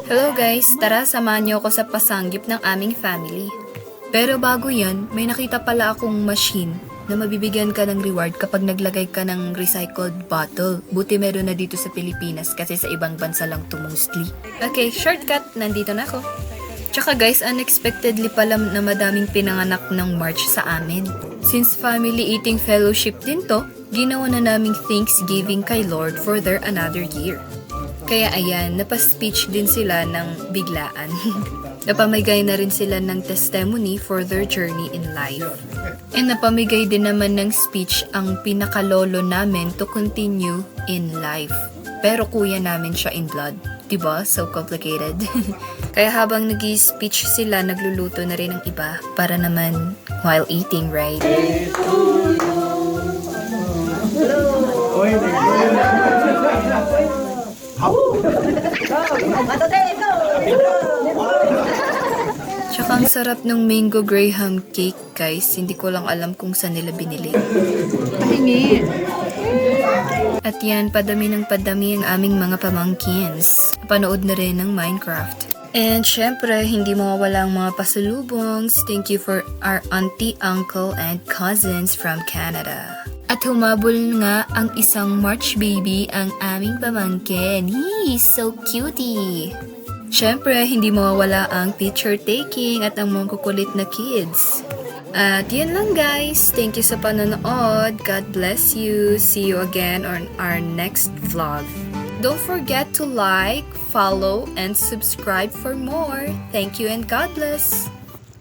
Hello guys, tara samahan niyo ako sa pasanggip ng aming family. Pero bago yan, may nakita pala akong machine na mabibigyan ka ng reward kapag naglagay ka ng recycled bottle. Buti meron na dito sa Pilipinas kasi sa ibang bansa lang to mostly. Okay, shortcut, nandito na ako. Tsaka guys, unexpectedly pala na madaming pinanganak ng March sa amin. Since family eating fellowship din to, ginawa na naming Thanksgiving kay Lord for their another year. Kaya ayan, napaspeech din sila ng biglaan. Napamigay na rin sila ng testimony for their journey in life. And napamigay din naman ng speech ang pinakalolo namin to continue in life. Pero kuya namin siya in blood. Diba? So complicated. Kaya habang nag-i-speech sila, nagluluto na rin ng iba para naman while eating, right? Tsaka ang sarap ng mango graham cake, guys. Hindi ko lang alam kung saan nila binili. At yan, padami ng padami ang aming mga pamangkins. Panood na rin ng Minecraft. And syempre, hindi mawawala ang mga pasalubongs. Thank you for our auntie, uncle, and cousins from Canada. At humabol nga ang isang March baby ang aming pamangkin. He's so cutie! Syempre, hindi mawawala ang picture taking at ang mga kukulit na kids. At yun lang guys. Thank you sa panonood. God bless you. See you again on our next vlog. Don't forget to like, follow, and subscribe for more. Thank you and God bless!